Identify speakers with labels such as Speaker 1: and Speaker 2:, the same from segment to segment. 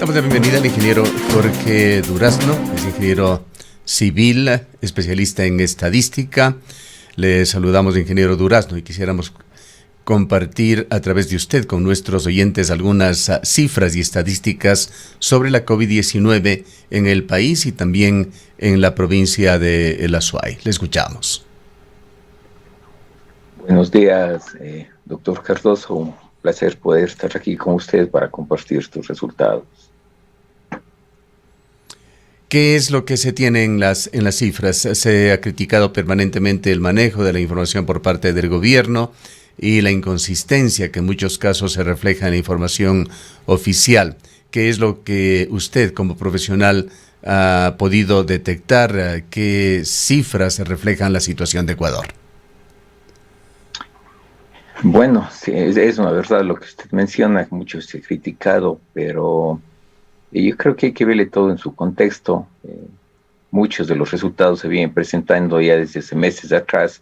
Speaker 1: Damos la bienvenida al ingeniero Jorge Durazno, es ingeniero civil, especialista en estadística. Le saludamos, ingeniero Durazno, y quisiéramos compartir a través de usted con nuestros oyentes algunas cifras y estadísticas sobre la COVID-19 en el país y también en la provincia de El Azuay. Le escuchamos.
Speaker 2: Buenos días, doctor Cardoso. Un placer poder estar aquí con usted para compartir estos resultados.
Speaker 1: ¿Qué es lo que se tiene en las cifras? Se ha criticado permanentemente el manejo de la información por parte del gobierno y la inconsistencia que en muchos casos se refleja en la información oficial. ¿Qué es lo que usted como profesional ha podido detectar? ¿Qué cifras reflejan la situación de Ecuador?
Speaker 2: Bueno, sí, es una verdad lo que usted menciona, mucho se ha criticado, pero yo creo que hay que verle todo en su contexto. Muchos de los resultados se vienen presentando ya desde hace meses atrás.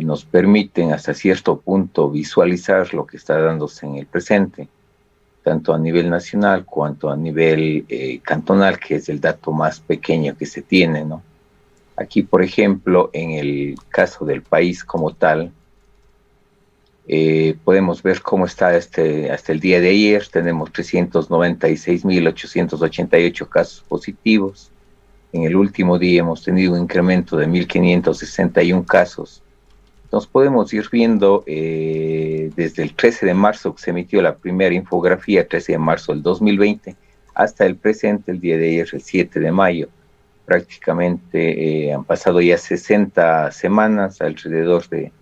Speaker 2: Nos permiten hasta cierto punto visualizar lo que está dándose en el presente, tanto a nivel nacional cuanto a nivel cantonal, que es el dato más pequeño que se tiene, ¿no? Aquí, por ejemplo, en el caso del país como tal, podemos ver cómo está hasta el día de ayer. Tenemos 396.888 casos positivos. En el último día hemos tenido un incremento de 1.561 casos. Entonces podemos ir viendo desde el 13 de marzo que se emitió la primera infografía, 13 de marzo del 2020, hasta el presente, el día de ayer, el 7 de mayo. Prácticamente han pasado ya 60 semanas, alrededor de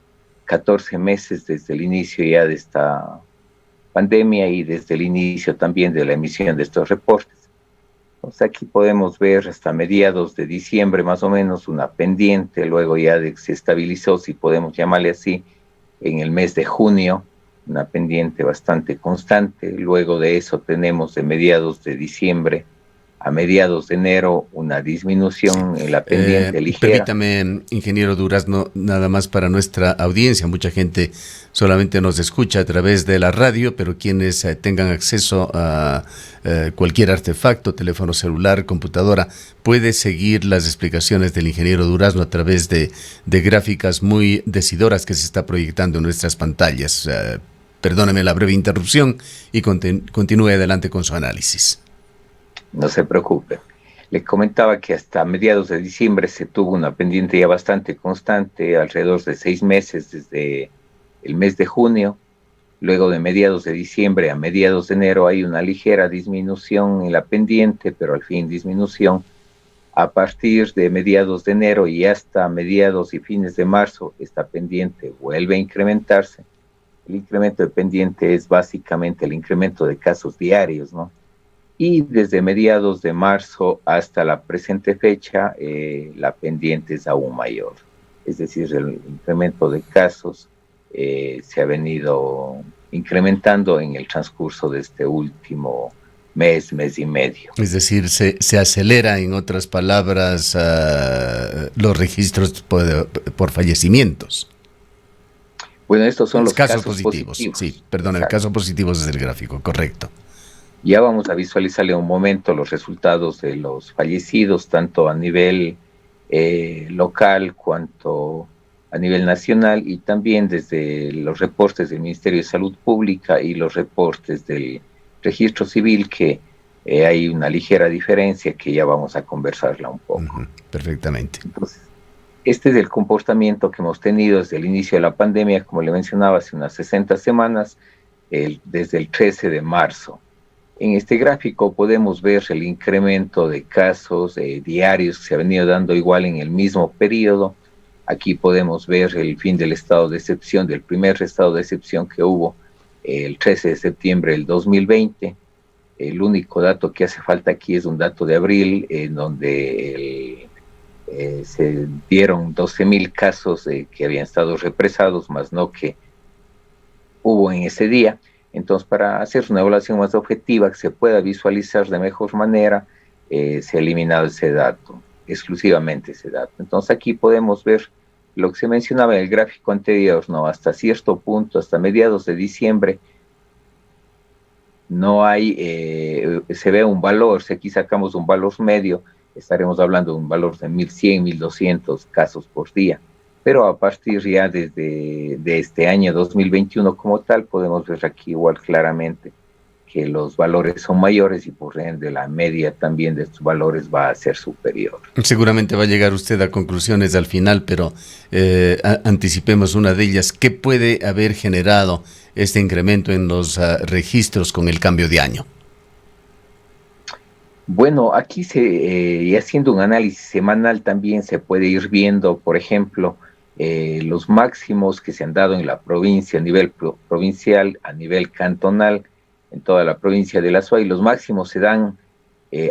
Speaker 2: 14 meses desde el inicio ya de esta pandemia y desde el inicio también de la emisión de estos reportes. Entonces aquí podemos ver hasta mediados de diciembre más o menos una pendiente, luego ya se estabilizó, si podemos llamarle así, en el mes de junio, una pendiente bastante constante. Luego de eso tenemos de mediados de diciembre a mediados de enero una disminución en la pendiente ligera.
Speaker 1: Permítame, ingeniero Durazno, nada más para nuestra audiencia. Mucha gente solamente nos escucha a través de la radio, pero quienes tengan acceso a cualquier artefacto, teléfono celular, computadora, puede seguir las explicaciones del ingeniero Durazno a través de gráficas muy decidoras que se está proyectando en nuestras pantallas. Perdóneme la breve interrupción y continúe adelante con su análisis.
Speaker 2: No se preocupe. Le comentaba que hasta mediados de diciembre se tuvo una pendiente ya bastante constante, alrededor de 6 meses desde el mes de junio. Luego de mediados de diciembre a mediados de enero hay una ligera disminución en la pendiente, pero al fin disminución. A partir de mediados de enero y hasta mediados y fines de marzo, esta pendiente vuelve a incrementarse. El incremento de pendiente es básicamente el incremento de casos diarios, ¿no? Y desde mediados de marzo hasta la presente fecha, la pendiente es aún mayor. Es decir, el incremento de casos se ha venido incrementando en el transcurso de este último mes y medio.
Speaker 1: Es decir, se acelera, en otras palabras, los registros por fallecimientos.
Speaker 2: Bueno, estos son los casos
Speaker 1: positivos. Sí, perdón, el caso positivo es el gráfico, correcto.
Speaker 2: Ya vamos a visualizarle un momento los resultados de los fallecidos, tanto a nivel local cuanto a nivel nacional, y también desde los reportes del Ministerio de Salud Pública y los reportes del Registro Civil, que hay una ligera diferencia que ya vamos a conversarla un poco.
Speaker 1: Perfectamente.
Speaker 2: Entonces, este es el comportamiento que hemos tenido desde el inicio de la pandemia, como le mencionaba, hace unas 60 semanas, desde el 13 de marzo. En este gráfico podemos ver el incremento de casos diarios que se ha venido dando igual en el mismo periodo. Aquí podemos ver el fin del estado de excepción, del primer estado de excepción que hubo el 13 de septiembre del 2020. El único dato que hace falta aquí es un dato de abril, en donde se dieron 12.000 casos que habían estado represados, más no que hubo en ese día. Entonces, para hacer una evaluación más objetiva, que se pueda visualizar de mejor manera, se ha eliminado ese dato, exclusivamente ese dato. Entonces, aquí podemos ver lo que se mencionaba en el gráfico anterior, ¿no? Hasta cierto punto, hasta mediados de diciembre, no hay, se ve un valor, si aquí sacamos un valor medio, estaremos hablando de un valor de 1.100, 1.200 casos por día. Pero a partir ya de este año 2021 como tal, podemos ver aquí igual claramente que los valores son mayores y por ende la media también de estos valores va a ser superior.
Speaker 1: Seguramente va a llegar usted a conclusiones al final, pero anticipemos una de ellas. ¿Qué puede haber generado este incremento en los registros con el cambio de año?
Speaker 2: Bueno, aquí y haciendo un análisis semanal también se puede ir viendo, por ejemplo, los máximos que se han dado en la provincia a nivel provincial, a nivel cantonal, en toda la provincia de La Suay. Los máximos se dan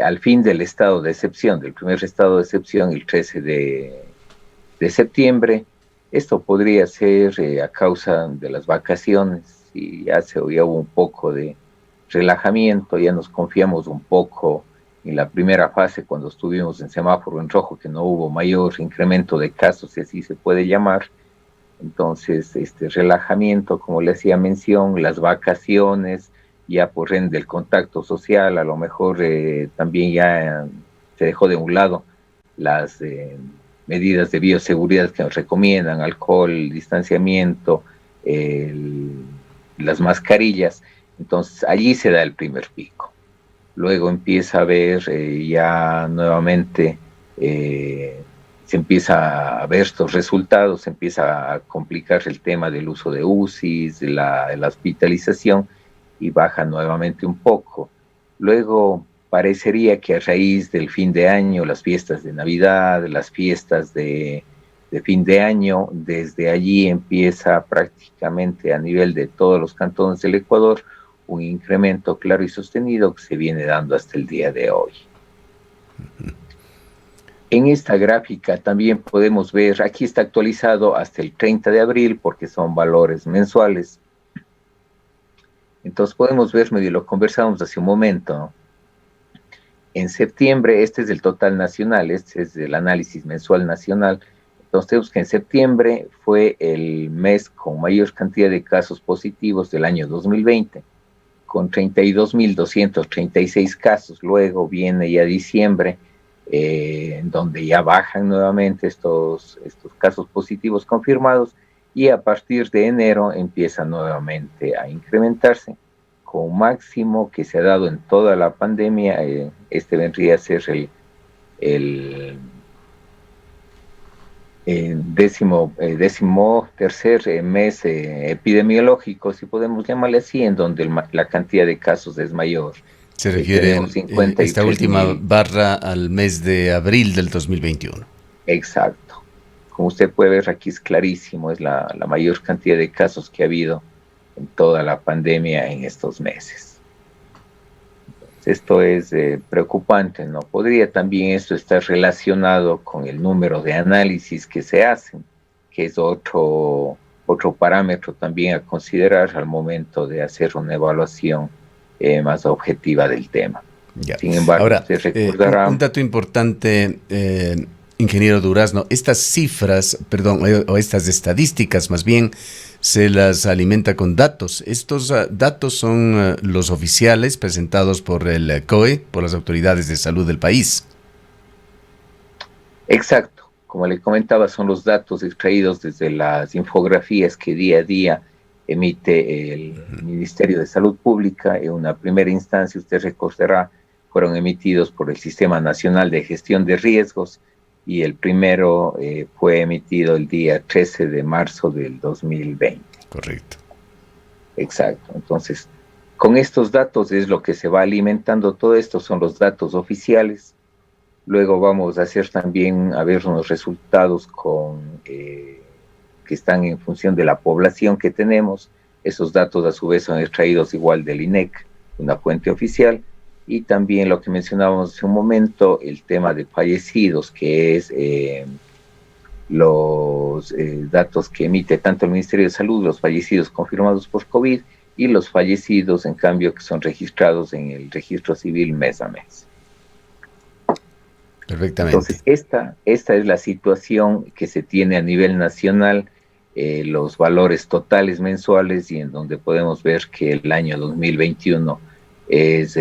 Speaker 2: al fin del estado de excepción, del primer estado de excepción, el 13 de septiembre. Esto podría ser a causa de las vacaciones y ya hubo un poco de relajamiento, ya nos confiamos un poco en la primera fase cuando estuvimos en semáforo en rojo, que no hubo mayor incremento de casos, si así se puede llamar. Entonces, este relajamiento, como le hacía mención, las vacaciones, ya por ende el contacto social, a lo mejor también ya se dejó de un lado las medidas de bioseguridad que nos recomiendan, alcohol, distanciamiento, las mascarillas. Entonces, allí se da el primer pico. Luego empieza a haber ya nuevamente, se empieza a ver estos resultados, se empieza a complicar el tema del uso de UCIs, de la hospitalización, y baja nuevamente un poco. Luego parecería que a raíz del fin de año, las fiestas de Navidad, las fiestas de fin de año, desde allí empieza prácticamente a nivel de todos los cantones del Ecuador un incremento claro y sostenido que se viene dando hasta el día de hoy. En esta gráfica también podemos ver, aquí está actualizado hasta el 30 de abril porque son valores mensuales. Entonces podemos ver, medio lo conversamos hace un momento, ¿no? En septiembre, este es el total nacional, este es el análisis mensual nacional. Entonces tenemos que en septiembre fue el mes con mayor cantidad de casos positivos del año 2020, con 32.236 casos. Luego viene ya diciembre, en donde ya bajan nuevamente estos casos positivos confirmados, y a partir de enero empieza nuevamente a incrementarse con un máximo que se ha dado en toda la pandemia. Este vendría a ser el décimo tercer mes epidemiológico, si podemos llamarle así, en donde la cantidad de casos es mayor.
Speaker 1: Se refiere esta última barra al mes de abril del 2021.
Speaker 2: Exacto. Como usted puede ver, aquí es clarísimo, es la mayor cantidad de casos que ha habido en toda la pandemia en estos meses. Esto es preocupante, ¿no? Podría también esto estar relacionado con el número de análisis que se hacen, que es otro parámetro también a considerar al momento de hacer una evaluación más objetiva del tema.
Speaker 1: Ya.
Speaker 2: Sin embargo,
Speaker 1: ahora,
Speaker 2: se recordará...
Speaker 1: un dato importante, ingeniero Durazno, estas cifras, o estas estadísticas más bien, se las alimenta con datos. Estos datos son los oficiales presentados por el COE, por las autoridades de salud del país.
Speaker 2: Exacto. Como le comentaba, son los datos extraídos desde las infografías que día a día emite el Ministerio de Salud Pública. En una primera instancia, usted recordará, fueron emitidos por el Sistema Nacional de Gestión de Riesgos, y el primero fue emitido el día 13 de marzo del 2020.
Speaker 1: Correcto.
Speaker 2: Exacto. Entonces, con estos datos es lo que se va alimentando. Todo esto son los datos oficiales. Luego vamos a hacer también, a ver unos resultados que están en función de la población que tenemos. Esos datos a su vez son extraídos igual del INEC, una fuente oficial. Y también lo que mencionábamos hace un momento, el tema de fallecidos, que es los datos que emite tanto el Ministerio de Salud, los fallecidos confirmados por COVID, y los fallecidos, en cambio, que son registrados en el registro civil mes a mes.
Speaker 1: Perfectamente.
Speaker 2: Entonces, esta es la situación que se tiene a nivel nacional, los valores totales mensuales, y en donde podemos ver que el año 2021 es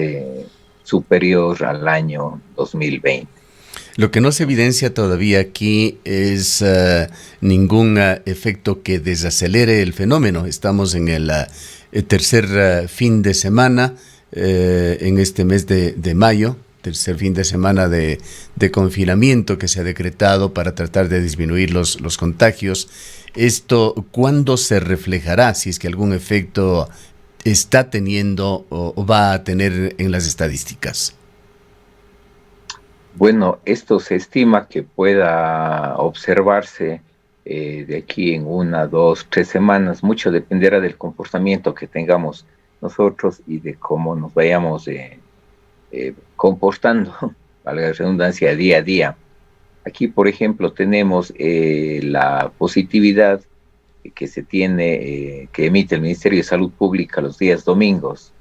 Speaker 2: superior al año 2020.
Speaker 1: Lo que no se evidencia todavía aquí es ningún efecto que desacelere el fenómeno. Estamos en el tercer fin de semana en este mes de mayo, tercer fin de semana de confinamiento que se ha decretado para tratar de disminuir los contagios. ¿Esto cuándo se reflejará, si es que algún efecto está teniendo o va a tener en las estadísticas?
Speaker 2: Bueno, esto se estima que pueda observarse de aquí en 1, 2, 3 semanas. Mucho dependerá del comportamiento que tengamos nosotros y de cómo nos vayamos comportando, valga la redundancia, día a día. Aquí, por ejemplo, tenemos la positividad que se tiene, que emite el Ministerio de Salud Pública los días domingos.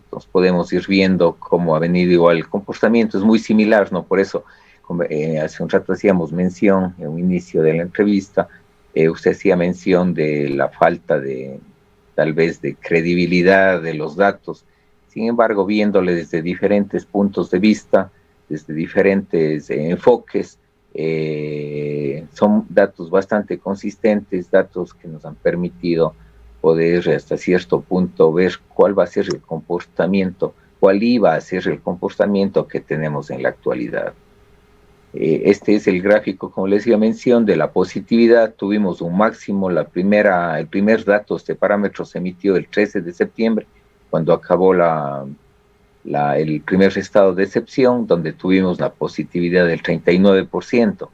Speaker 2: Entonces podemos ir viendo cómo ha venido igual el comportamiento, es muy similar, ¿no? Por eso, hace un rato hacíamos mención, en un inicio de la entrevista, usted hacía mención de la falta de, tal vez, de credibilidad de los datos. Sin embargo, viéndole desde diferentes puntos de vista, desde diferentes enfoques, son datos bastante consistentes, datos que nos han permitido poder hasta cierto punto ver cuál va a ser el comportamiento, cuál iba a ser el comportamiento que tenemos en la actualidad. Este es el gráfico, como les decía, mención de la positividad. Tuvimos un máximo, el primer dato, este parámetro se emitió el 13 de septiembre, cuando acabó el primer estado de excepción, donde tuvimos la positividad del 39%.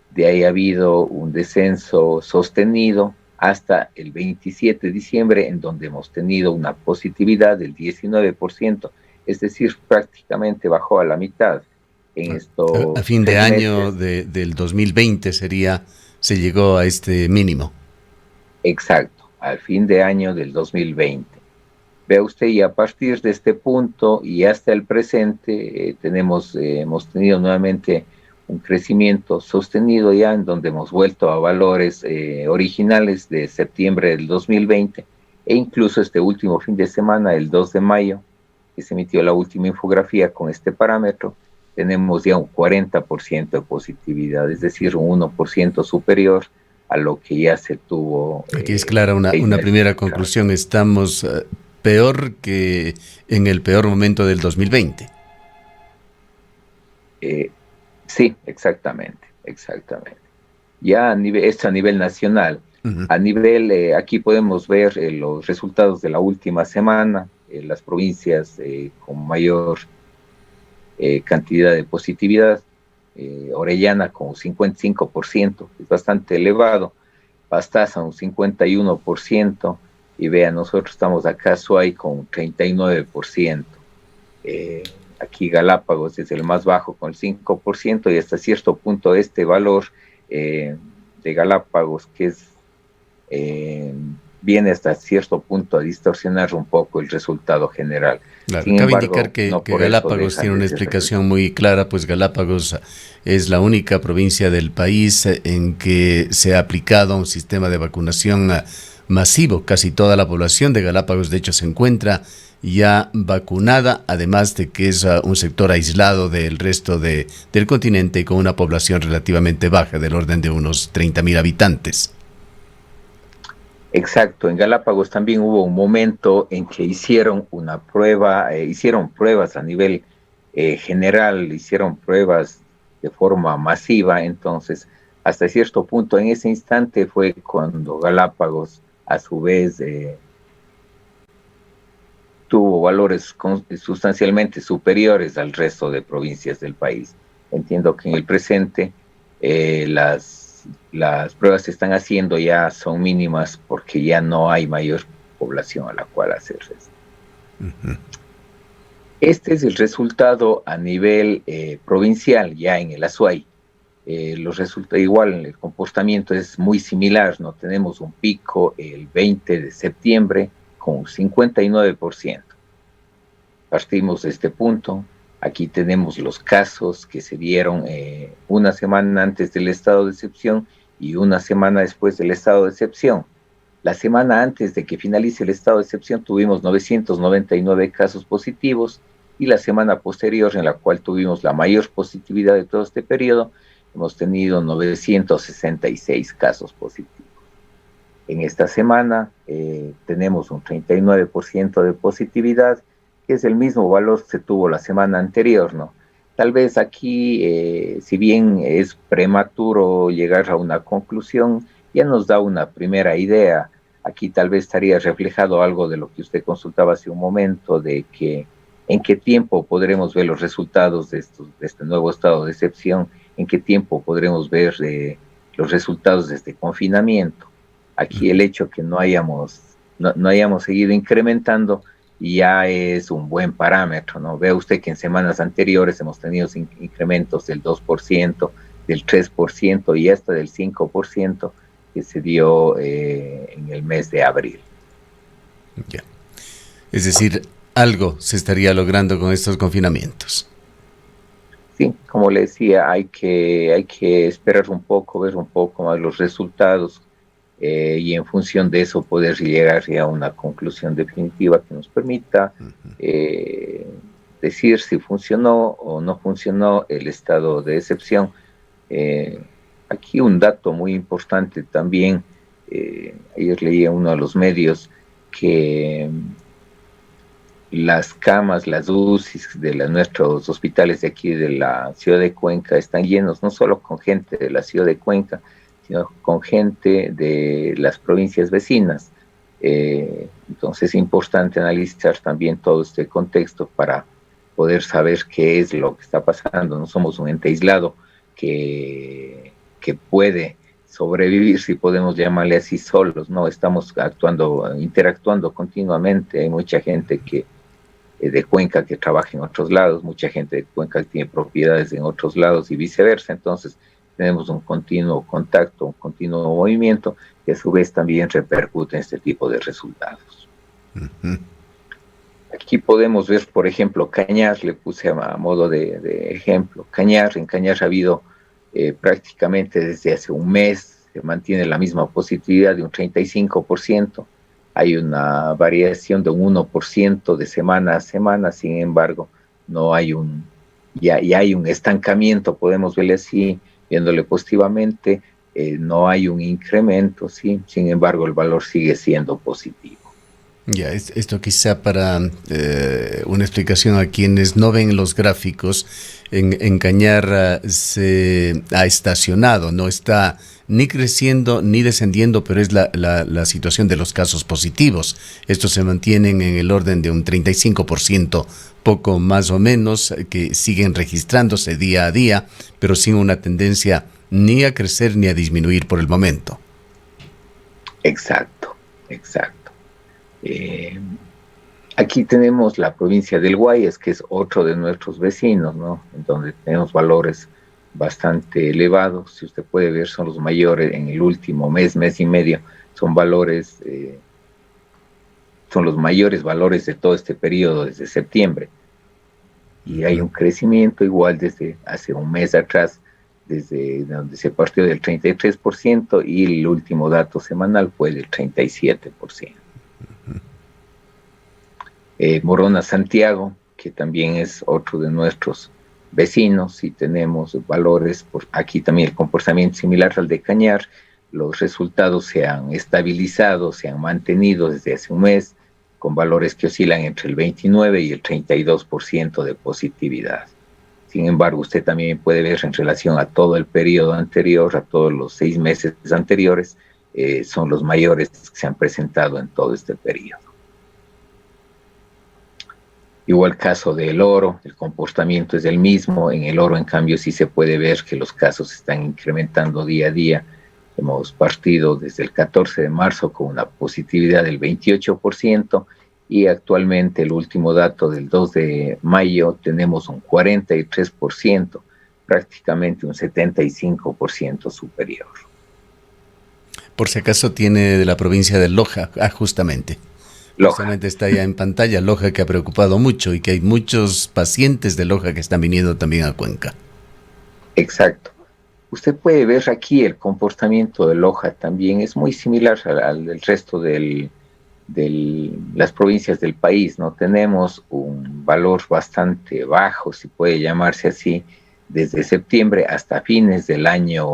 Speaker 2: De ahí ha habido un descenso sostenido hasta el 27 de diciembre, en donde hemos tenido una positividad del 19%, es decir, prácticamente bajó a la mitad. En estos
Speaker 1: a fin de año del 2020 se llegó a este mínimo.
Speaker 2: Exacto, al fin de año del 2020. Vea usted, y a partir de este punto y hasta el presente hemos tenido nuevamente un crecimiento sostenido ya, en donde hemos vuelto a valores originales de septiembre del 2020, e incluso este último fin de semana, el 2 de mayo, que se emitió la última infografía con este parámetro, tenemos ya un 40% de positividad, es decir, un 1% superior a lo que ya se tuvo.
Speaker 1: Aquí es clara una primera conclusión: estamos peor que en el peor momento del 2020.
Speaker 2: Sí, exactamente. Ya esto a nivel nacional. A nivel, aquí podemos ver los resultados de la última semana, las provincias con mayor cantidad de positividad. Orellana con 55%, es bastante elevado. Pastaza un 51%, y vean, nosotros estamos acá, Suay, con 39%. Aquí Galápagos es el más bajo con 5%, y hasta cierto punto este valor de Galápagos, que es viene hasta cierto punto a distorsionar un poco el resultado general.
Speaker 1: Claro, cabe indicar que Galápagos tiene una explicación muy clara, pues Galápagos es la única provincia del país en que se ha aplicado un sistema de vacunación masivo. Casi toda la población de Galápagos, de hecho, se encuentra ya vacunada, además de que es un sector aislado del resto del continente y con una población relativamente baja, del orden de unos 30,000 habitantes.
Speaker 2: Exacto, en Galápagos también hubo un momento en que hicieron una prueba, hicieron pruebas a nivel general, hicieron pruebas de forma masiva. Entonces, hasta cierto punto, en ese instante fue cuando Galápagos, a su vez, tuvo valores sustancialmente superiores al resto de provincias del país. Entiendo que en el presente las pruebas que están haciendo ya son mínimas, porque ya no hay mayor población a la cual hacerse. Este es el resultado a nivel provincial, ya en el Azuay. Los resultados, igual, el comportamiento es muy similar, ¿no? Tenemos un pico el 20 de septiembre con 59%. Partimos de este punto. Aquí tenemos los casos que se dieron una semana antes del estado de excepción y una semana después del estado de excepción. La semana antes de que finalice el estado de excepción tuvimos 999 casos positivos y la semana posterior, en la cual tuvimos la mayor positividad de todo este periodo, hemos tenido 966 casos positivos. En esta semana tenemos un 39% de positividad, que es el mismo valor que se tuvo la semana anterior, ¿no? Tal vez aquí, si bien es prematuro llegar a una conclusión, ya nos da una primera idea. Aquí tal vez estaría reflejado algo de lo que usted consultaba hace un momento, de que en qué tiempo podremos ver los resultados de este nuevo estado de excepción, en qué tiempo podremos ver los resultados de este confinamiento. Aquí el hecho que no hayamos seguido incrementando ya es un buen parámetro, ¿no? Ve usted que en semanas anteriores hemos tenido incrementos del 2%, del 3% y hasta del 5% que se dio en el mes de abril.
Speaker 1: Ya. Es decir, algo se estaría logrando con estos confinamientos.
Speaker 2: Sí, como le decía, hay que esperar un poco, ver un poco más los resultados y en función de eso poder llegar a una conclusión definitiva que nos permita decir si funcionó o no funcionó el estado de excepción. Aquí un dato muy importante también, ayer leía uno de los medios que las camas, las UCIs de nuestros hospitales de aquí de la ciudad de Cuenca están llenos no solo con gente de la ciudad de Cuenca, sino con gente de las provincias vecinas. Entonces es importante analizar también todo este contexto para poder saber qué es lo que está pasando. No somos un ente aislado que puede sobrevivir, si podemos llamarle así, solos, no, estamos interactuando continuamente. Hay mucha gente de Cuenca que trabaja en otros lados, mucha gente de Cuenca que tiene propiedades en otros lados y viceversa. Entonces tenemos un continuo contacto, un continuo movimiento que a su vez también repercute en este tipo de resultados. Uh-huh. Aquí podemos ver, por ejemplo, Cañar, le puse a modo de ejemplo. En Cañar ha habido prácticamente desde hace un mes, se mantiene la misma positividad de un 35%. Hay una variación de un 1% de semana a semana, sin embargo, no hay ya hay un estancamiento, podemos verle así, viéndole positivamente, no hay un incremento, ¿sí? Sin embargo, el valor sigue siendo positivo.
Speaker 1: Ya, esto quizá para una explicación a quienes no ven los gráficos, en Cañar se ha estacionado, no está ni creciendo ni descendiendo, pero es la situación de los casos positivos. Estos se mantienen en el orden de un 35%, poco más o menos, que siguen registrándose día a día, pero sin una tendencia ni a crecer ni a disminuir por el momento.
Speaker 2: Exacto. Aquí tenemos la provincia del Guayas, que es otro de nuestros vecinos, ¿no? En donde tenemos valores bastante elevados. Si usted puede ver, son los mayores en el último mes y medio. Son los mayores valores de todo este periodo, desde septiembre. Y hay un crecimiento igual desde hace un mes atrás, desde donde se partió del 33% y el último dato semanal fue del 37%. Morona Santiago, que también es otro de nuestros vecinos, y tenemos valores, aquí también el comportamiento similar al de Cañar. Los resultados se han estabilizado, se han mantenido desde hace un mes, con valores que oscilan entre el 29 y el 32% de positividad. Sin embargo, usted también puede ver en relación a todo el periodo anterior, a todos los 6 meses anteriores, son los mayores que se han presentado en todo este periodo. Igual caso del oro, el comportamiento es el mismo. En el oro, en cambio, sí se puede ver que los casos están incrementando día a día. Hemos partido desde el 14 de marzo con una positividad del 28% y actualmente el último dato del 2 de mayo tenemos un 43%, prácticamente un 75% superior.
Speaker 1: Por si acaso tiene de la provincia de Loja, justamente. Loja. Justamente está ya en pantalla Loja, que ha preocupado mucho y que hay muchos pacientes de Loja que están viniendo también a Cuenca.
Speaker 2: Exacto. Usted puede ver aquí el comportamiento de Loja también es muy similar al del resto de las provincias del país, ¿no? Tenemos un valor bastante bajo, si puede llamarse así, desde septiembre hasta fines del año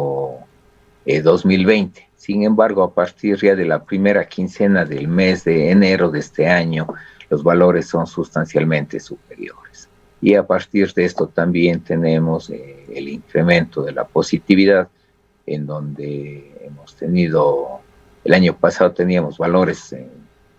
Speaker 2: 2020. Sin embargo, a partir ya de la primera quincena del mes de enero de este año, los valores son sustancialmente superiores. Y a partir de esto también tenemos el incremento de la positividad, en donde hemos tenido, el año pasado teníamos valores,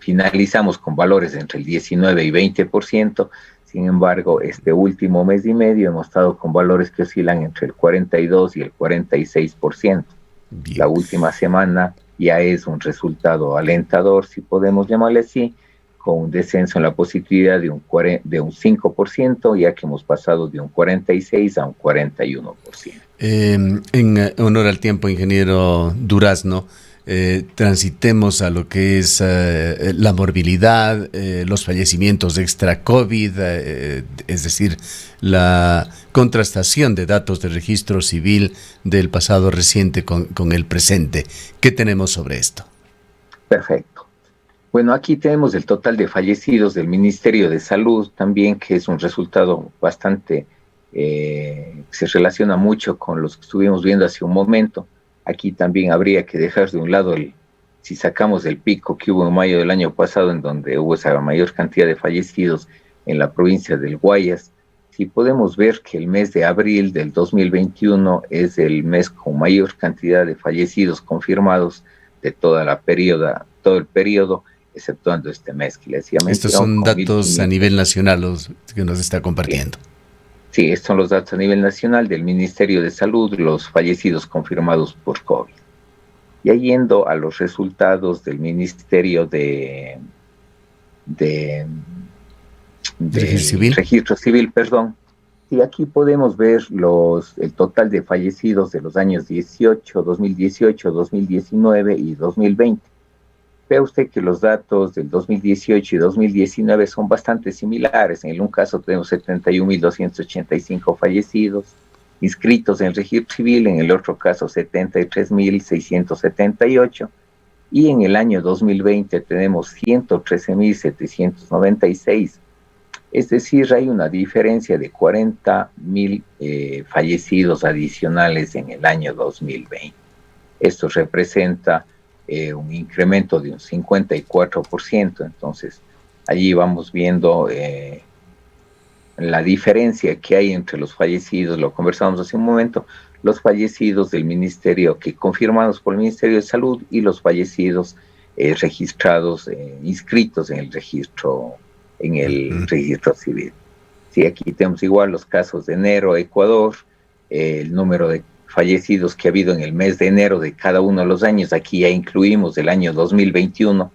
Speaker 2: finalizamos con valores entre el 19 y 20%, sin embargo, este último mes y medio hemos estado con valores que oscilan entre el 42 y el 46%.
Speaker 1: Bien.
Speaker 2: La última semana ya es un resultado alentador, si podemos llamarle así, con un descenso en la positividad de un 5%, ya que hemos pasado de un 46 a un 41%.
Speaker 1: En honor al tiempo, ingeniero Durazno, transitemos a lo que es la morbilidad, los fallecimientos extra-COVID, es decir, la contrastación de datos de registro civil del pasado reciente con el presente. ¿Qué tenemos sobre esto?
Speaker 2: Perfecto. Bueno, aquí tenemos el total de fallecidos del Ministerio de Salud también, que es un resultado bastante, se relaciona mucho con los que estuvimos viendo hace un momento. Aquí también habría que dejar de un lado, si sacamos el pico que hubo en mayo del año pasado, en donde hubo esa mayor cantidad de fallecidos en la provincia del Guayas, si podemos ver que el mes de abril del 2021 es el mes con mayor cantidad de fallecidos confirmados de todo el periodo, exceptuando este mes que les decía.
Speaker 1: Estos son datos a nivel nacional los que nos está compartiendo.
Speaker 2: Sí, estos son los datos a nivel nacional del Ministerio de Salud, los fallecidos confirmados por COVID. Ya yendo a los resultados del Ministerio de Registro Civil, perdón. Sí, aquí podemos ver el total de fallecidos de los años 2018, 2019 y 2020. Vea usted que los datos del 2018 y 2019 son bastante similares. En un caso tenemos 71.285 fallecidos inscritos en el registro civil, en el otro caso 73.678, y en el año 2020 tenemos 113.796. Es decir, hay una diferencia de 40.000 fallecidos adicionales en el año 2020. Esto representa un incremento de un 54%. Entonces, allí vamos viendo la diferencia que hay entre los fallecidos, lo conversamos hace un momento, los fallecidos del ministerio, que confirmados por el Ministerio de Salud, y los fallecidos registrados, inscritos en el registro civil. Sí, aquí tenemos igual los casos de enero, Ecuador, el número de fallecidos que ha habido en el mes de enero de cada uno de los años. Aquí ya incluimos el año 2021.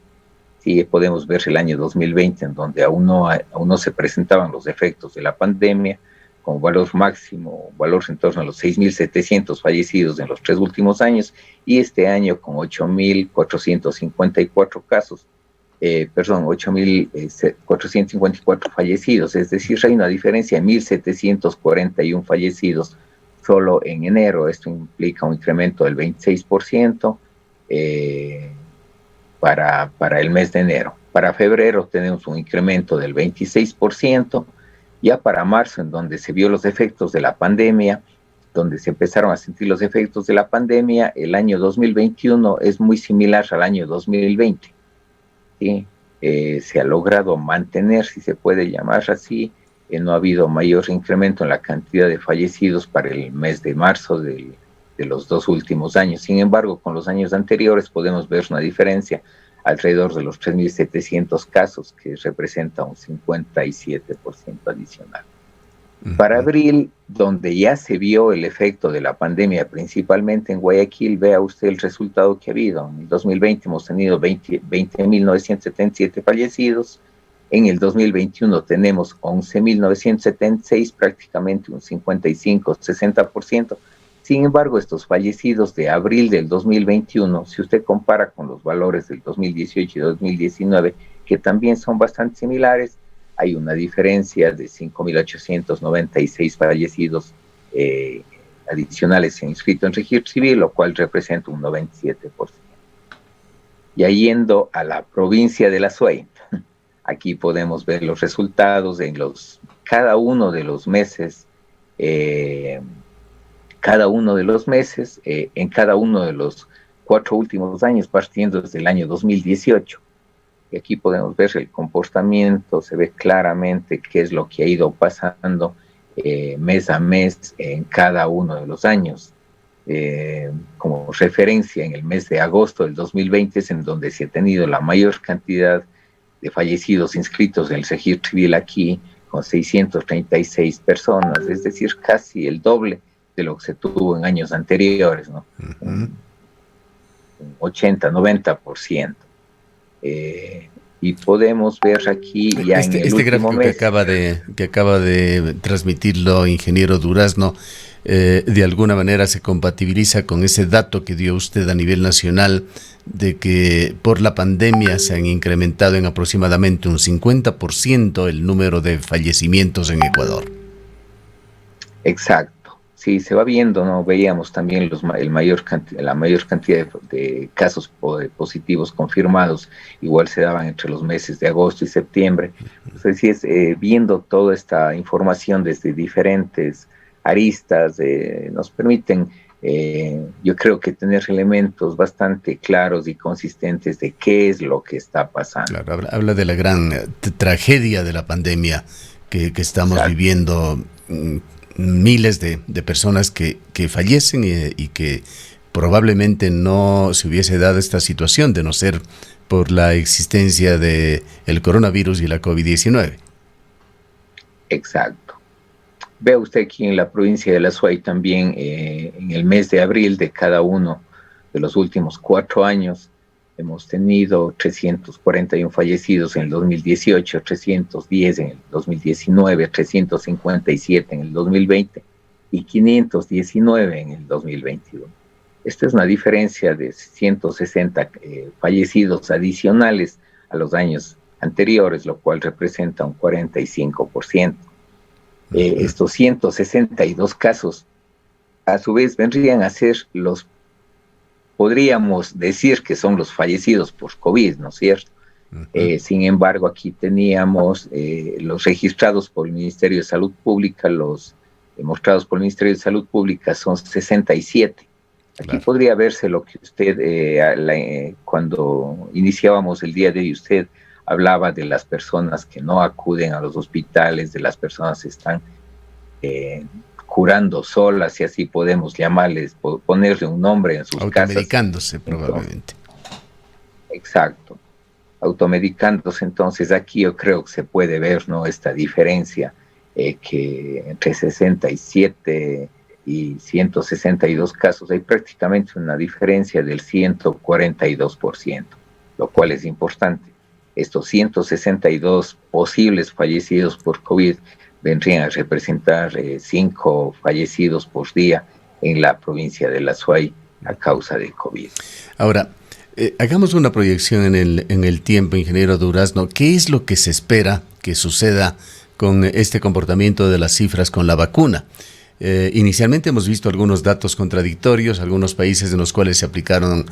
Speaker 2: Sí, podemos ver el año 2020, en donde aún no se presentaban los efectos de la pandemia, con valor máximo, valor en torno a los 6.700 fallecidos en los 3 últimos años, y este año con 8.454 casos, 8.454 fallecidos, es decir, hay una diferencia de 1.741 fallecidos solo en enero. Esto implica un incremento del 26%, para el mes de enero. Para febrero tenemos un incremento del 26%, ya para marzo, en donde se vio los efectos de la pandemia, donde se empezaron a sentir los efectos de la pandemia, el año 2021 es muy similar al año 2020. ¿Sí? Se ha logrado mantener, si se puede llamar así, no ha habido mayor incremento en la cantidad de fallecidos para el mes de marzo de los 2 últimos años. Sin embargo, con los años anteriores podemos ver una diferencia alrededor de los 3.700 casos, que representa un 57% adicional. Para abril, donde ya se vio el efecto de la pandemia, principalmente en Guayaquil, vea usted el resultado que ha habido. En el 2020 hemos tenido 20.977 fallecidos. En el 2021 tenemos 11.976, prácticamente un 55-60%. Sin embargo, estos fallecidos de abril del 2021, si usted compara con los valores del 2018 y 2019, que también son bastante similares, hay una diferencia de 5.896 fallecidos adicionales se han inscrito en registro civil, lo cual representa un 97%. Ya yendo a la provincia de la SUAY, aquí podemos ver los resultados en cada uno de los meses, en cada uno de los 4 últimos años, partiendo desde el año 2018. Y aquí podemos ver el comportamiento, se ve claramente qué es lo que ha ido pasando mes a mes en cada uno de los años. Como referencia, en el mes de agosto del 2020 es en donde se ha tenido la mayor cantidad de fallecidos inscritos en el registro civil aquí, con 636 personas, es decir, casi el doble de lo que se tuvo en años anteriores, ¿no? Un 80-90%. Y podemos ver aquí ya en el último
Speaker 1: gráfico
Speaker 2: mes
Speaker 1: que acaba de transmitirlo, ingeniero Durazno, de alguna manera se compatibiliza con ese dato que dio usted a nivel nacional de que por la pandemia se han incrementado en aproximadamente un 50% el número de fallecimientos en Ecuador.
Speaker 2: Exacto. Sí, se va viendo, ¿no? Veíamos también la mayor cantidad de casos positivos confirmados, igual se daban entre los meses de agosto y septiembre. Entonces, viendo toda esta información desde diferentes aristas, nos permiten, yo creo que tener elementos bastante claros y consistentes de qué es lo que está pasando.
Speaker 1: Claro, habla de la gran tragedia de la pandemia que estamos viviendo. Miles de personas que fallecen y que probablemente no se hubiese dado esta situación de no ser por la existencia de el coronavirus y la COVID-19.
Speaker 2: Exacto. Ve usted aquí en la provincia de la SUAY también, en el mes de abril de cada uno de los últimos 4 años, hemos tenido 341 fallecidos en el 2018, 310 en el 2019, 357 en el 2020 y 519 en el 2021. Esta es una diferencia de 160 fallecidos adicionales a los años anteriores, lo cual representa un 45%. Estos 162 casos, a su vez, vendrían a ser podríamos decir que son los fallecidos por COVID, ¿no es cierto? Sin embargo, aquí teníamos los registrados por el Ministerio de Salud Pública, los demostrados por el Ministerio de Salud Pública son 67. Aquí podría verse lo que usted, cuando iniciábamos el día de hoy, usted hablaba de las personas que no acuden a los hospitales, de las personas que están curando solas, si así podemos llamarles, ponerle un nombre en sus casas.
Speaker 1: Automedicándose probablemente.
Speaker 2: Exacto. Automedicándose, entonces aquí yo creo que se puede ver, ¿no?, esta diferencia que entre 67 y 162 casos hay prácticamente una diferencia del 142%, lo cual es importante. Estos 162 posibles fallecidos por COVID vendrían a representar 5 fallecidos por día en la provincia de la SUAY a causa de COVID.
Speaker 1: Ahora, hagamos una proyección en el tiempo, ingeniero Durazno. ¿Qué es lo que se espera que suceda con este comportamiento de las cifras con la vacuna? Inicialmente hemos visto algunos datos contradictorios, algunos países en los cuales se aplicaron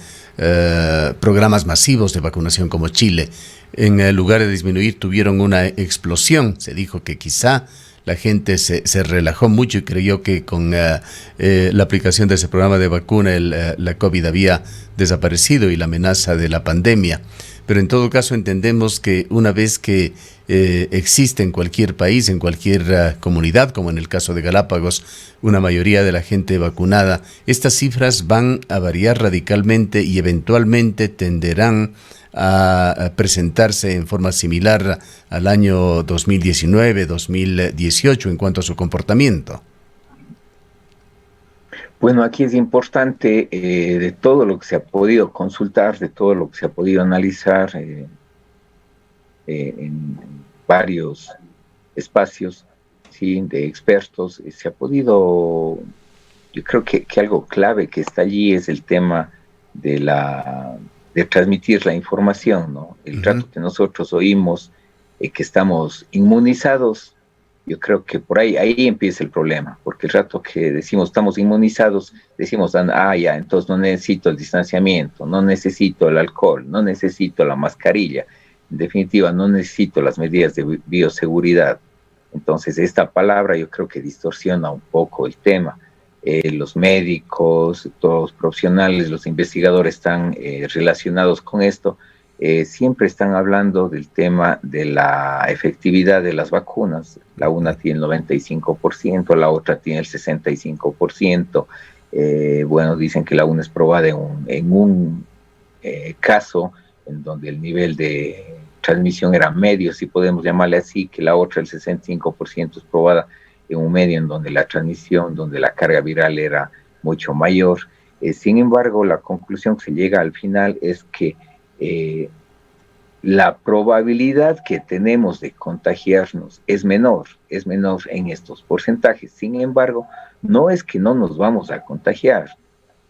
Speaker 1: programas masivos de vacunación como Chile. En lugar de disminuir, tuvieron una explosión. Se dijo que quizá la gente se relajó mucho y creyó que con la aplicación de ese programa de vacuna la COVID había desaparecido y la amenaza de la pandemia. Pero en todo caso entendemos que una vez que existe en cualquier país, en cualquier comunidad, como en el caso de Galápagos, una mayoría de la gente vacunada, estas cifras van a variar radicalmente y eventualmente tenderán a presentarse en forma similar al año 2019-2018 en cuanto a su comportamiento.
Speaker 2: Bueno, aquí es importante, de todo lo que se ha podido consultar, de todo lo que se ha podido analizar en varios espacios, ¿sí?, de expertos, se ha podido, yo creo que algo clave que está allí es el tema de transmitir la información, ¿no? El trato que nosotros oímos, que estamos inmunizados, Yo creo que por ahí empieza el problema, porque el rato que decimos estamos inmunizados, decimos, ya, entonces no necesito el distanciamiento, no necesito el alcohol, no necesito la mascarilla, en definitiva, no necesito las medidas de bioseguridad. Entonces, esta palabra yo creo que distorsiona un poco el tema. Los médicos, todos los profesionales, los investigadores están relacionados con esto, siempre están hablando del tema de la efectividad de las vacunas. La una tiene el 95%, la otra tiene el 65%. Bueno, dicen que la una es probada en un caso en donde el nivel de transmisión era medio, si podemos llamarle así, que la otra, el 65%, es probada en un medio en donde la transmisión, donde la carga viral era mucho mayor. Sin embargo, la conclusión que se llega al final es que la probabilidad que tenemos de contagiarnos es menor en estos porcentajes. Sin embargo, no es que no nos vamos a contagiar.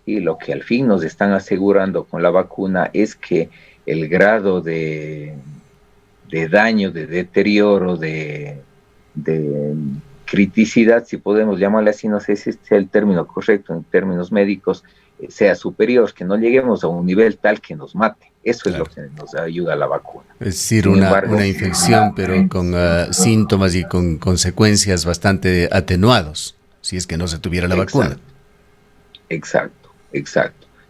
Speaker 2: Y lo que al fin nos están asegurando con la vacuna es que el grado de daño, de deterioro, de criticidad, si podemos llamarle así, no sé si sea el término correcto en términos médicos, sea superior, que no lleguemos a un nivel tal que nos mate. Eso es lo que nos ayuda a la vacuna.
Speaker 1: Es decir, una infección, pero con síntomas y con consecuencias bastante atenuados, si es que no se tuviera la vacuna.
Speaker 2: Exacto.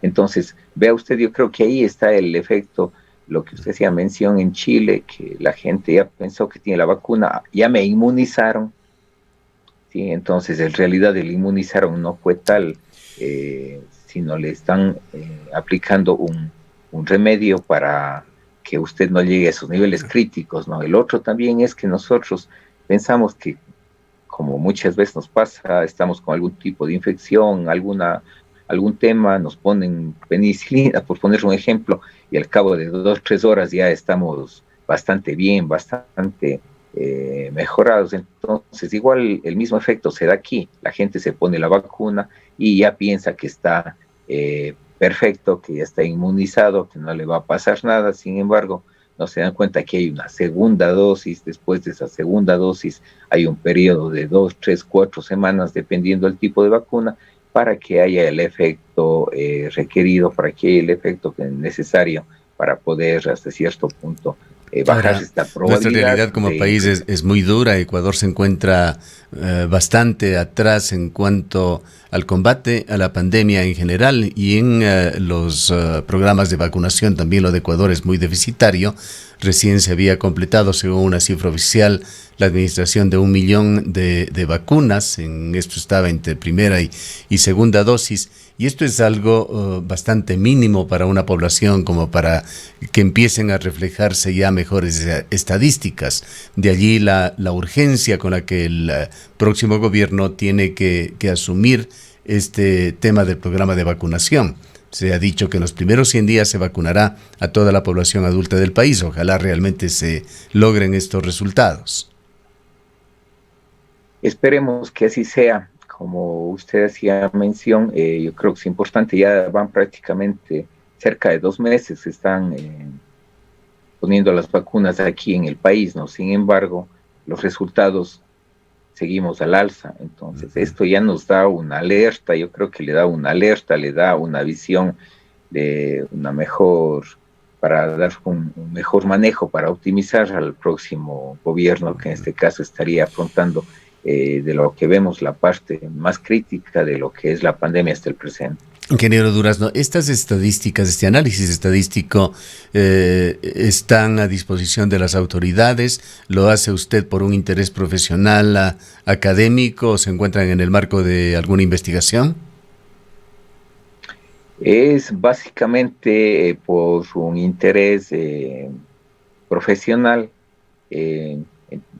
Speaker 2: Entonces, vea usted, yo creo que ahí está el efecto, lo que usted hacía mención en Chile, que la gente ya pensó que tiene la vacuna, ya me inmunizaron. ¿Sí? Entonces, en realidad el inmunizaron no fue tal, sino le están aplicando un remedio para que usted no llegue a esos niveles críticos, ¿no? El otro también es que nosotros pensamos que, como muchas veces nos pasa, estamos con algún tipo de infección, algún tema, nos ponen penicilina, por poner un ejemplo, y al cabo de 2-3 horas ya estamos bastante bien, bastante mejorados. Entonces, igual el mismo efecto se da aquí. La gente se pone la vacuna y ya piensa que está perfecto, que ya está inmunizado, que no le va a pasar nada. Sin embargo, no se dan cuenta que hay una segunda dosis. Después de esa segunda dosis hay un periodo de 2, 3, 4 semanas, dependiendo del tipo de vacuna, para que haya el efecto requerido, para que haya el efecto necesario para poder hasta cierto punto bajar esta probabilidad.
Speaker 1: Nuestra realidad como país es muy dura. Ecuador se encuentra bastante atrás en cuanto al combate a la pandemia en general, y en los programas de vacunación también lo de Ecuador es muy deficitario. Recién se había completado, según una cifra oficial, la administración de 1 millón de vacunas. En esto estaba entre primera y segunda dosis. Y esto es algo bastante mínimo para una población como para que empiecen a reflejarse ya mejores estadísticas. De allí la urgencia con la que el próximo gobierno tiene que asumir este tema del programa de vacunación. Se ha dicho que en los primeros 100 días se vacunará a toda la población adulta del país. Ojalá realmente se logren estos resultados.
Speaker 2: Esperemos que así sea. Como usted hacía mención, yo creo que es importante, ya van prácticamente cerca de 2 meses, se están poniendo las vacunas aquí en el país, ¿no? Sin embargo, los resultados seguimos al alza. Entonces, esto ya nos da una alerta, yo creo que le da una alerta, le da una visión de una mejor, para dar un mejor manejo, para optimizar al próximo gobierno, que en este caso estaría afrontando de lo que vemos la parte más crítica de lo que es la pandemia hasta el presente.
Speaker 1: Ingeniero Durazno, estas estadísticas, este análisis estadístico están a disposición de las autoridades. ¿Lo hace usted por un interés profesional, académico, o se encuentran en el marco de alguna investigación?
Speaker 2: Es básicamente por un interés profesional.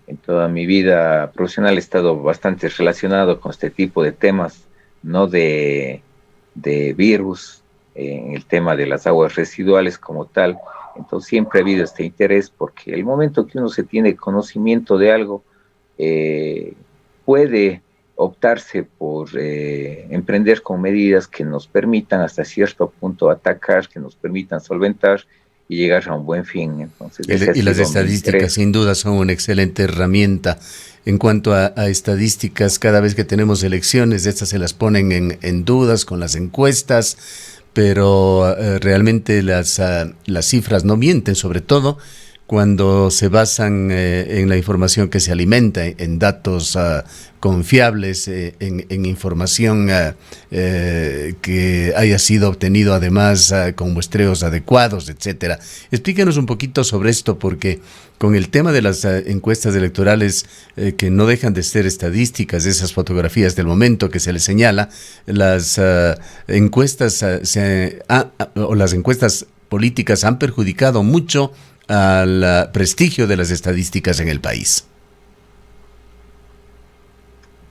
Speaker 2: En toda mi vida profesional he estado bastante relacionado con este tipo de temas, no de virus, en el tema de las aguas residuales como tal. Entonces siempre ha habido este interés, porque el momento que uno se tiene conocimiento de algo, puede optarse por emprender con medidas que nos permitan hasta cierto punto atacar, que nos permitan solventar y llegar a un buen fin. Entonces,
Speaker 1: y las estadísticas sin duda son una excelente herramienta en cuanto a estadísticas, cada vez que tenemos elecciones, estas se las ponen en dudas con las encuestas, pero realmente las cifras no mienten, sobre todo cuando se basan en la información que se alimenta, en datos confiables, en información que haya sido obtenido además con muestreos adecuados, etcétera. Explíquenos un poquito sobre esto, porque con el tema de las encuestas electorales, que no dejan de ser estadísticas, esas fotografías del momento que se les señala, las encuestas o las encuestas políticas han perjudicado mucho al prestigio de las estadísticas en el país.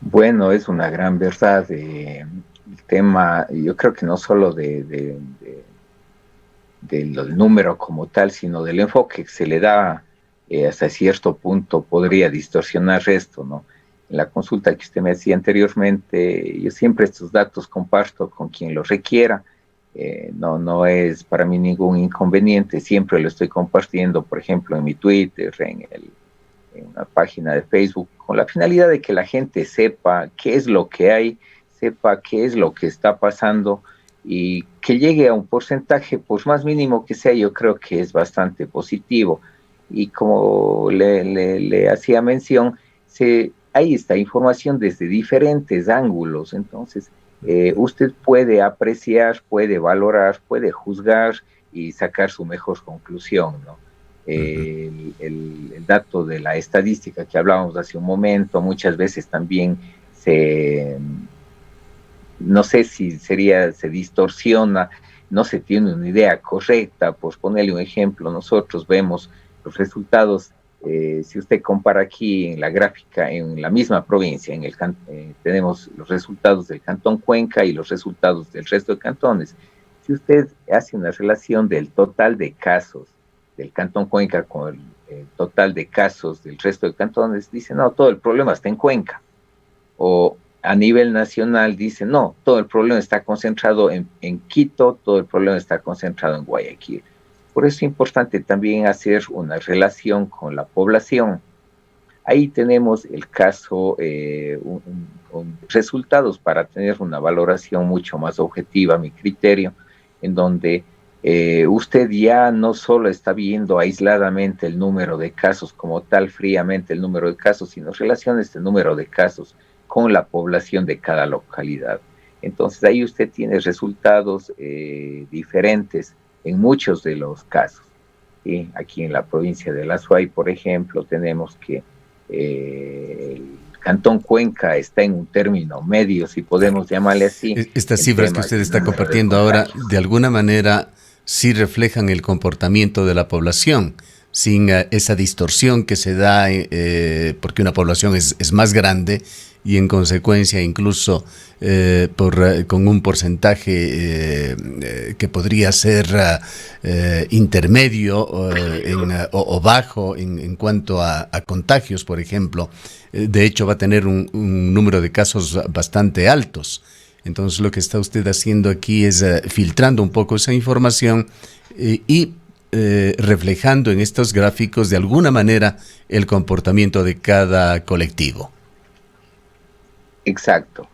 Speaker 2: Bueno, es una gran verdad. El tema, yo creo que no solo del número como tal, sino del enfoque que se le da hasta cierto punto podría distorsionar esto, ¿no? En la consulta que usted me hacía anteriormente, yo siempre estos datos comparto con quien los requiera. No es para mí ningún inconveniente, siempre lo estoy compartiendo, por ejemplo, en mi Twitter, en una página de Facebook, con la finalidad de que la gente sepa qué es lo que hay, sepa qué es lo que está pasando y que llegue a un porcentaje, pues más mínimo que sea, yo creo que es bastante positivo. Y como le hacía mención, hay esta información desde diferentes ángulos, entonces usted puede apreciar, puede valorar, puede juzgar y sacar su mejor conclusión, ¿no? El dato de la estadística que hablábamos hace un momento, muchas veces también no sé si se distorsiona, no se tiene una idea correcta. Por ponerle un ejemplo, nosotros vemos los resultados. Si usted compara aquí en la gráfica, en la misma provincia, tenemos los resultados del Cantón Cuenca y los resultados del resto de cantones. Si usted hace una relación del total de casos del Cantón Cuenca con el total de casos del resto de cantones, dice, no, todo el problema está en Cuenca. O a nivel nacional dice, no, todo el problema está concentrado en Quito, todo el problema está concentrado en Guayaquil. Por eso es importante también hacer una relación con la población. Ahí tenemos el caso, resultados para tener una valoración mucho más objetiva, a mi criterio, en donde usted ya no solo está viendo aisladamente el número de casos como tal, fríamente el número de casos, sino relaciona este número de casos con la población de cada localidad. Entonces ahí usted tiene resultados diferentes en muchos de los casos. ¿Sí? Aquí en la provincia de La Suay, por ejemplo, tenemos que el Cantón Cuenca está en un término medio, si podemos llamarle así.
Speaker 1: Estas cifras que usted está compartiendo ahora, de alguna manera, sí reflejan el comportamiento de la población, sin esa distorsión que se da porque una población es más grande y en consecuencia incluso con un porcentaje que podría ser intermedio o bajo en cuanto a contagios, por ejemplo. De hecho va a tener un número de casos bastante altos. Entonces lo que está usted haciendo aquí es filtrando un poco esa información y reflejando en estos gráficos de alguna manera el comportamiento de cada colectivo.
Speaker 2: Exacto.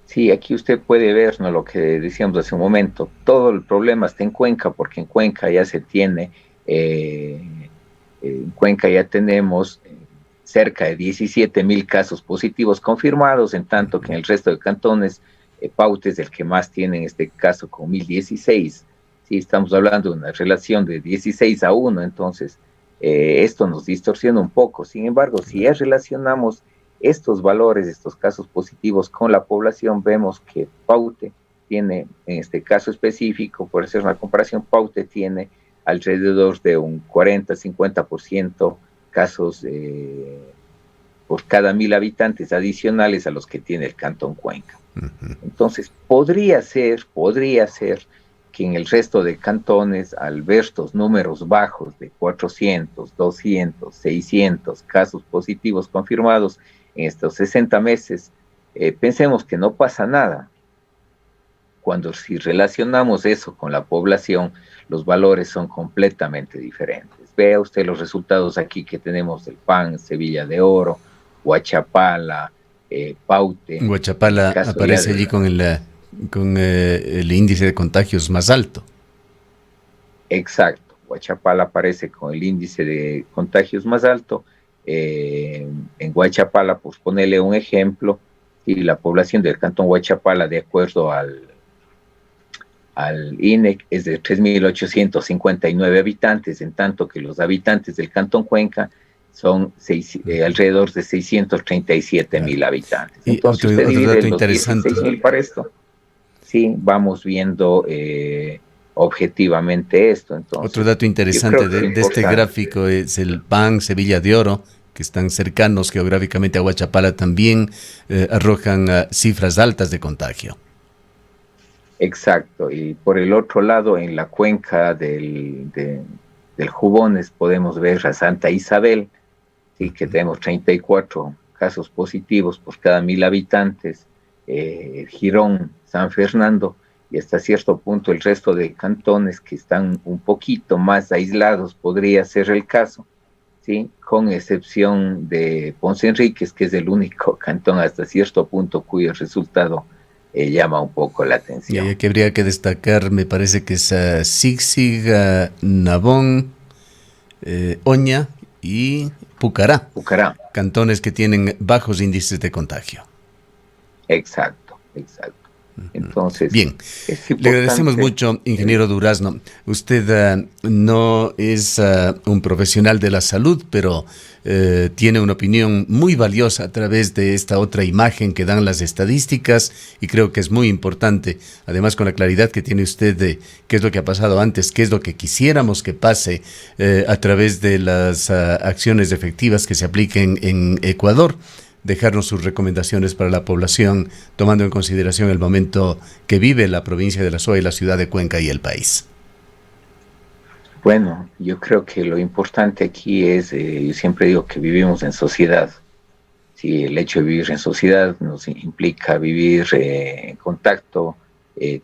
Speaker 2: Sí, aquí usted puede ver, ¿no?, lo que decíamos hace un momento. Todo el problema está en Cuenca, porque en Cuenca ya se tiene, en Cuenca ya tenemos cerca de 17,000 casos positivos confirmados, en tanto que en el resto de cantones, Paute es el que más tiene en este caso, con 1,016. Sí, estamos hablando de una relación de 16-1, entonces esto nos distorsiona un poco. Sin embargo, si ya relacionamos estos valores, estos casos positivos con la población, vemos que Paute tiene, en este caso específico, por hacer una comparación, Paute tiene alrededor de un 40-50% casos por cada 1,000 habitantes adicionales a los que tiene el Cantón Cuenca. Entonces, podría ser que en el resto de cantones, al ver estos números bajos de 400, 200, 600 casos positivos confirmados en estos 60 meses, pensemos que no pasa nada. Cuando si relacionamos eso con la población, los valores son completamente diferentes. Vea usted los resultados aquí que tenemos del PAN, Sevilla de Oro, Huachapala, Paute.
Speaker 1: Huachapala aparece allí con el índice de contagios más alto.
Speaker 2: Exacto, Huachapala aparece con el índice de contagios más alto. En Huachapala, por ponerle un ejemplo, y la población del cantón Huachapala, de acuerdo al INEC, es de 3.859 habitantes, en tanto que los habitantes del cantón Cuenca son alrededor de 637.000 habitantes. Entonces,
Speaker 1: otro dato
Speaker 2: los
Speaker 1: interesante.
Speaker 2: 16.000 para esto. Sí, vamos viendo objetivamente esto. Entonces,
Speaker 1: otro dato interesante de este gráfico es el PAN, Sevilla de Oro, que están cercanos geográficamente a Huachapala, también arrojan cifras altas de contagio.
Speaker 2: Exacto, y por el otro lado, en la cuenca del Jubones podemos ver a Santa Isabel, ¿sí? Que tenemos 34 casos positivos por cada 1.000 habitantes, Girón, San Fernando, y hasta cierto punto el resto de cantones que están un poquito más aislados podría ser el caso, ¿sí? Con excepción de Ponce Enríquez, que es el único cantón hasta cierto punto cuyo resultado llama un poco la atención.
Speaker 1: Y que habría que destacar, me parece que es Sigsig, Nabón, Oña y Pucará, cantones que tienen bajos índices de contagio.
Speaker 2: Exacto. Entonces,
Speaker 1: bien, le agradecemos mucho, ingeniero Durazno. Usted no es un profesional de la salud, pero tiene una opinión muy valiosa a través de esta otra imagen que dan las estadísticas, y creo que es muy importante, además con la claridad que tiene usted de qué es lo que ha pasado antes, qué es lo que quisiéramos que pase a través de las acciones efectivas que se apliquen en Ecuador. Dejarnos sus recomendaciones para la población, tomando en consideración el momento que vive la provincia de La Suay, la ciudad de Cuenca y el país.
Speaker 2: Bueno, yo creo que lo importante aquí es, yo siempre digo que vivimos en sociedad. Sí, el hecho de vivir en sociedad nos implica vivir en contacto.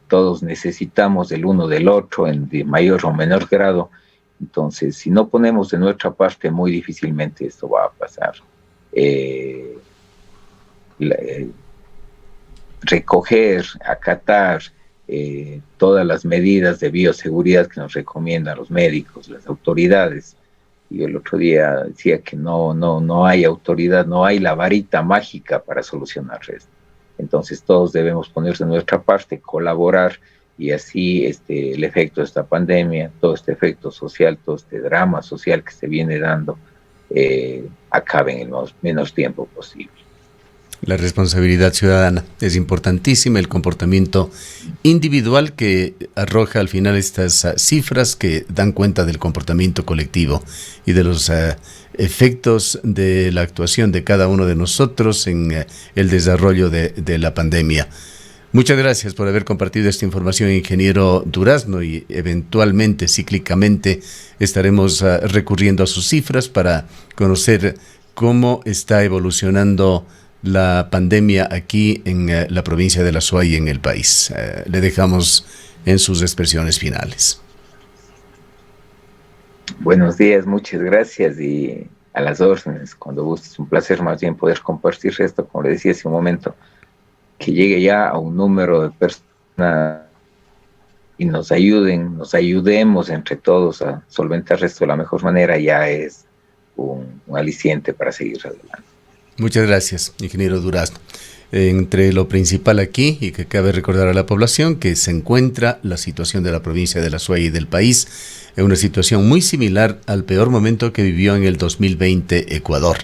Speaker 2: Todos necesitamos del uno del otro en de mayor o menor grado. Entonces, si no ponemos de nuestra parte, muy difícilmente esto va a pasar. Recoger, acatar todas las medidas de bioseguridad que nos recomiendan los médicos, las autoridades. Y el otro día decía que no hay autoridad, no hay la varita mágica para solucionar esto. Entonces todos debemos poner de nuestra parte, colaborar, y así el efecto de esta pandemia, todo este efecto social, todo este drama social que se viene dando, acabe en el menos tiempo posible.
Speaker 1: La responsabilidad ciudadana es importantísima, el comportamiento individual que arroja al final estas cifras que dan cuenta del comportamiento colectivo y de los efectos de la actuación de cada uno de nosotros en el desarrollo de la pandemia. Muchas gracias por haber compartido esta información, ingeniero Durazno, y eventualmente, cíclicamente, estaremos recurriendo a sus cifras para conocer cómo está evolucionando la pandemia aquí en la provincia de La Suay y en el país. Le dejamos en sus expresiones finales.
Speaker 2: Buenos días, muchas gracias y a las órdenes, cuando gustes. Un placer más bien poder compartir esto, como le decía hace un momento, que llegue ya a un número de personas y nos ayudemos entre todos a solventar esto de la mejor manera, ya es un aliciente para seguir adelante.
Speaker 1: Muchas gracias, ingeniero Durazno. Entre lo principal aquí, y que cabe recordar a la población, que se encuentra la situación de la provincia de La Suay y del país en una situación muy similar al peor momento que vivió en el 2020 Ecuador.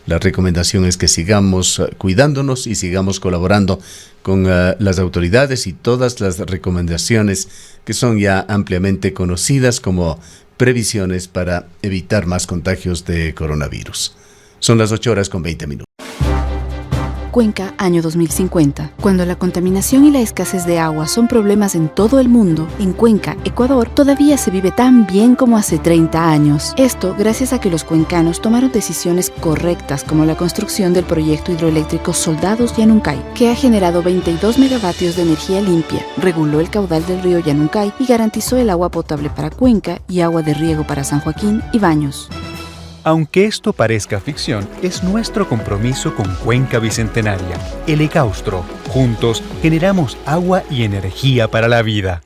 Speaker 1: La recomendación es que sigamos cuidándonos y sigamos colaborando con las autoridades y todas las recomendaciones que son ya ampliamente conocidas como previsiones para evitar más contagios de coronavirus. Son las 8:20.
Speaker 3: Cuenca, año 2050. Cuando la contaminación y la escasez de agua son problemas en todo el mundo, en Cuenca, Ecuador, todavía se vive tan bien como hace 30 años. Esto gracias a que los cuencanos tomaron decisiones correctas, como la construcción del proyecto hidroeléctrico Soldados Yanuncay, que ha generado 22 megavatios de energía limpia, reguló el caudal del río Yanuncay y garantizó el agua potable para Cuenca y agua de riego para San Joaquín y Baños.
Speaker 4: Aunque esto parezca ficción, es nuestro compromiso con Cuenca Bicentenaria, el Ecaustro. Juntos generamos agua y energía para la vida.